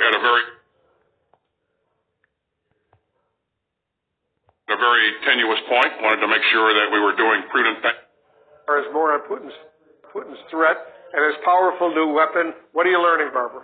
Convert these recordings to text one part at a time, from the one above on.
at a very tenuous point. Wanted to make sure that we were doing prudent things. As more on Putin's threat and his powerful new weapon. What are you learning, Barbara?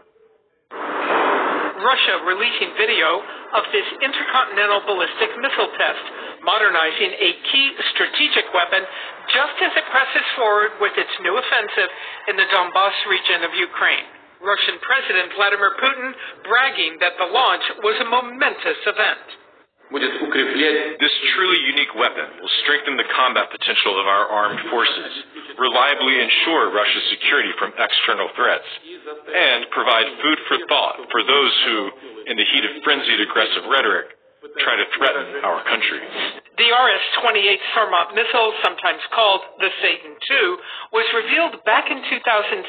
Russia releasing video of this intercontinental ballistic missile test, modernizing a key strategic weapon just as it presses forward with its new offensive in the Donbass region of Ukraine. Russian President Vladimir Putin bragging that the launch was a momentous event. This truly unique weapon will strengthen the combat potential of our armed forces, reliably ensure Russia's security from external threats, and provide food for thought for those who, in the heat of frenzied aggressive rhetoric, try to threaten our country. The RS-28 Sarmat missile, sometimes called the Satan II, was revealed back in 2016.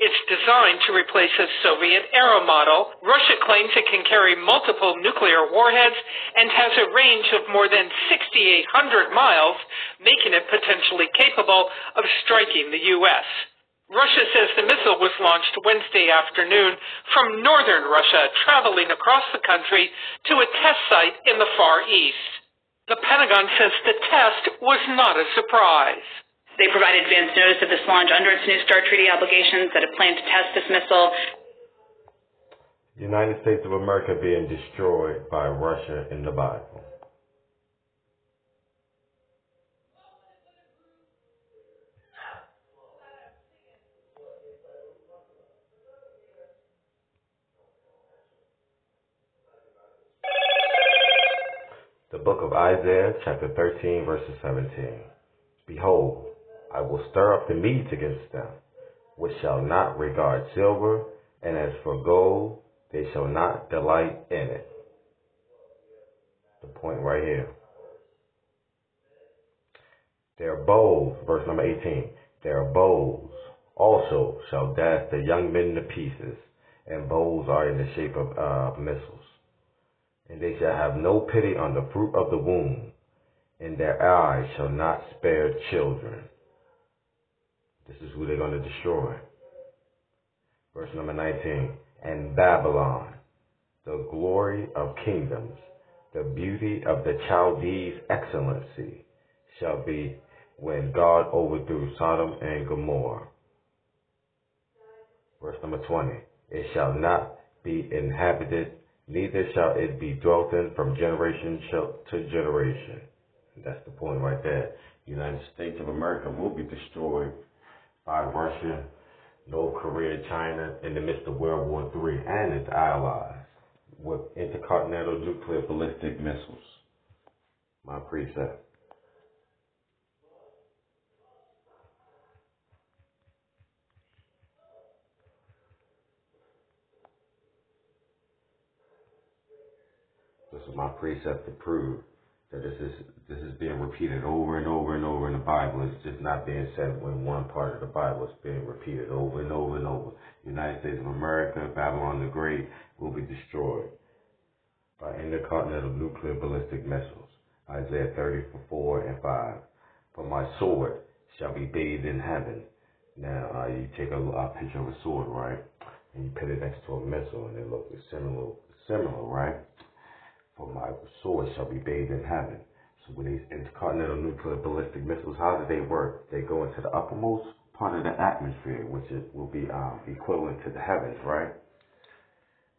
It's designed to replace a Soviet Arrow model. Russia claims it can carry multiple nuclear warheads and has a range of more than 6,800 miles, making it potentially capable of striking the U.S. Russia says the missile was launched Wednesday afternoon from northern Russia, traveling across the country to a test site in the Far East. The Pentagon says the test was not a surprise. They provided advance notice of this launch under its New START treaty obligations that it planned to test this missile. The United States of America being destroyed by Russia in the Bible. The book of Isaiah, chapter 13, verses 17. Behold, I will stir up the Medes against them, which shall not regard silver, and as for gold, they shall not delight in it. The point right here. Their bows, verse number 18, their bows also shall dash the young men to pieces, and bows are in the shape of missiles. And they shall have no pity on the fruit of the womb, and their eyes shall not spare children. This is who they're going to destroy. Verse number 19. And Babylon, the glory of kingdoms, the beauty of the Chaldees' excellency, shall be when God overthrew Sodom and Gomorrah. Verse number 20. It shall not be inhabited, neither shall it be dwelt in from generation to generation. And that's the point right there. The United States of America will be destroyed by Russia, North Korea, China in the midst of World War III and its allies with intercontinental nuclear ballistic missiles. My precept. This is my precept to prove that this is being repeated over and over and over in the Bible. It's just not being said in one part of the Bible. It's being repeated over and over and over. The United States of America, Babylon the Great, will be destroyed by intercontinental nuclear ballistic missiles. Isaiah 34 and 5. For my sword shall be bathed in heaven. Now, you take a picture of a sword, right? And you put it next to a missile, and it looks similar, right? For my sword shall be bathed in heaven. So when these intercontinental nuclear ballistic missiles, how do they work? They go into the uppermost part of the atmosphere, which will be equivalent to the heavens, right?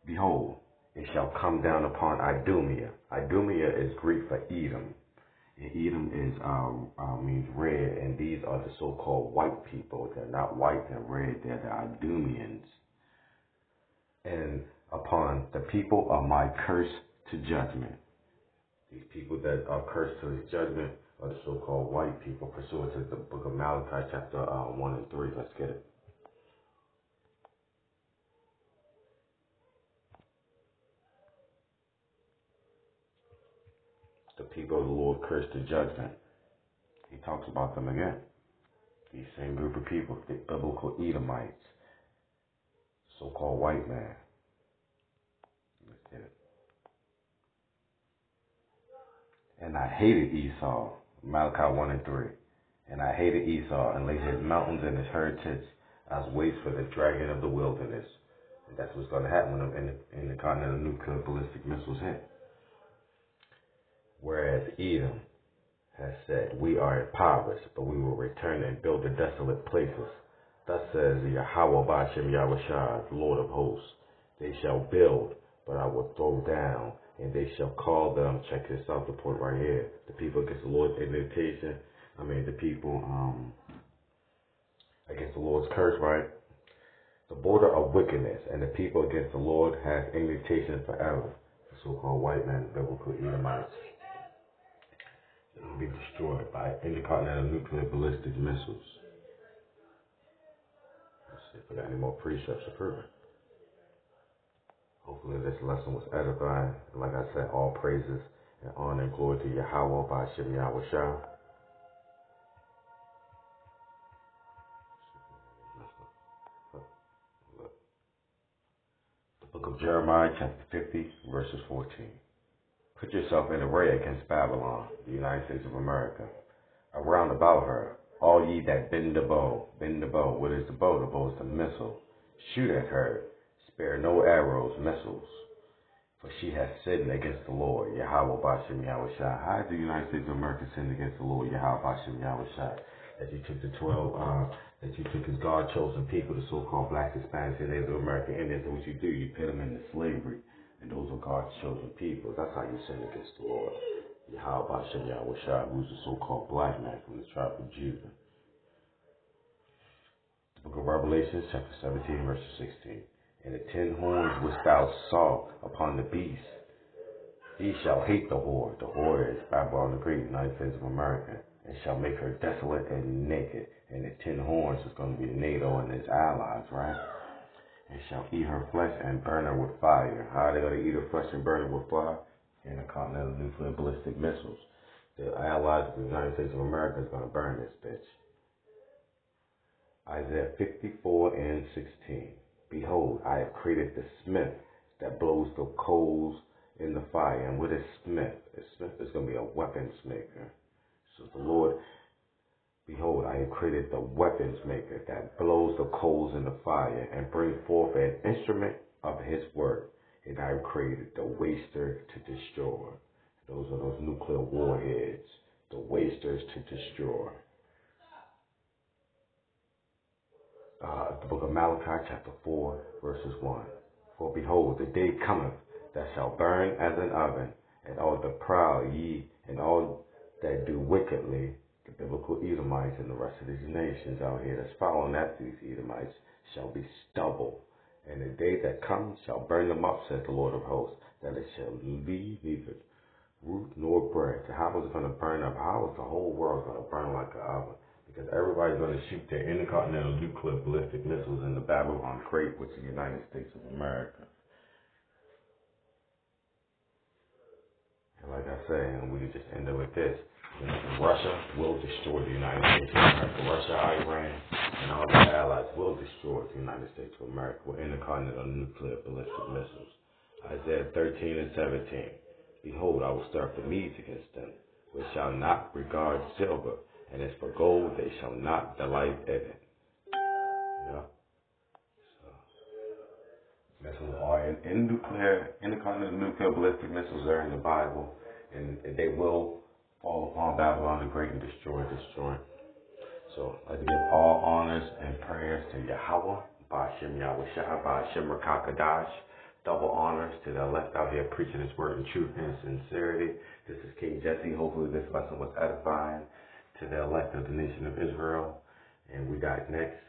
Behold, it shall come down upon Idumea. Idumea is Greek for Edom. And Edom means red, and these are the so-called white people. They're not white, they're red, they're the Idumeans. And upon the people of my curse to judgment. These people that are cursed to his judgment are the so-called white people, pursuant to the book of Malachi, chapter 1 and 3. Let's get it. The people of the Lord cursed to judgment. He talks about them again. These same group of people, the biblical Edomites, so-called white man. Let's get it. And I hated Esau, Malachi 1 and 3. And I hated Esau and laid his mountains and his heritage as waste for the dragon of the wilderness. And That's what's going to happen when them intercontinental nuclear ballistic missiles hit. Whereas Edom has said, we are impoverished, but we will return and build the desolate places. Thus says Yahweh Ba'ashem Yahushua, the Lord of hosts. They shall build, but I will throw down, and they shall call them, check this out, the point right here, the people against the Lord's indignation, the people against the Lord's curse, right? The border of wickedness, and the people against the Lord has indignation forever. The so-called white man, biblical Edomites. They will be destroyed by intercontinental nuclear ballistic missiles. Let's see if we got any more precepts to prove it. Hopefully this lesson was edifying. And like I said, all praises and honor and glory to Yahweh Ba'ashem Yahushua. The book of Jeremiah, chapter 50, verses 14. Put yourself in array against Babylon, the United States of America. Around about her, all ye that bend the bow. Bend the bow. What is the bow? The bow is the missile. Shoot at her. Spare no arrows, missiles. For she has sinned against the Lord, Yahweh Ba'ashem Yahushua. How did the United States of America sin against the Lord, Yahweh Ba'ashem Yahushua? That you took the 12, that you took his God-chosen people, the so-called blacks, Hispanics, and Native American Indians, and what you do, you put them into slavery. And those are God's chosen people. That's how you sin against the Lord. Yahweh Ba'ashem Yahushua, who's the so-called black man from the tribe of Judah. The book of Revelation, chapter 17, verse 16. And the 10 horns which thou saw upon the beast, he shall hate the whore. The whore is Babylon the Great, United States of America, and shall make her desolate and naked. And the 10 horns is going to be NATO and his allies, right? And shall eat her flesh and burn her with fire. How are they going to eat her flesh and burn her with fire? Intercontinental nuclear ballistic missiles. The allies of the United States of America is going to burn this bitch. Isaiah 54 and 16. Behold, I have created the smith that blows the coals in the fire. And what is smith? A smith is going to be a weapons maker. So the Lord, behold, I have created the weapons maker that blows the coals in the fire and brings forth an instrument of his work. And I have created the waster to destroy. Those are those nuclear warheads, the wasters to destroy. The book of Malachi, chapter 4, verses 1. For behold, the day cometh that shall burn as an oven, and all the proud ye, and all that do wickedly, the biblical Edomites and the rest of these nations out here that's following after these Edomites, shall be stubble. And the day that comes shall burn them up, says the Lord of hosts, that it shall leave neither root nor bread. So how is it going to burn up? How is the whole world going to burn like an oven? Because everybody's going to shoot their intercontinental nuclear ballistic missiles into Babylon Great, which is the United States of America. And like I say, and we just end up with this. Russia will destroy the United States of America. Russia, Iran, and all their allies will destroy the United States of America with intercontinental nuclear ballistic missiles. Isaiah 13 and 17. Behold, I will stir up the Medes against them, which shall not regard silver, and as for gold, they shall not delight in it. Yeah. So, missiles are in nuclear, intercontinental nuclear ballistic missiles are in the Bible, and they will fall upon Babylon the Great and destroy it. So let's give all honors and prayers to Yahweh, Ba'ashem Yahushua, Ba'ashem Rakakadash. Double honors to the elect out here preaching his word in truth and sincerity. This is King Jesse. Hopefully this lesson was edifying to the elect of the nation of Israel. And we got next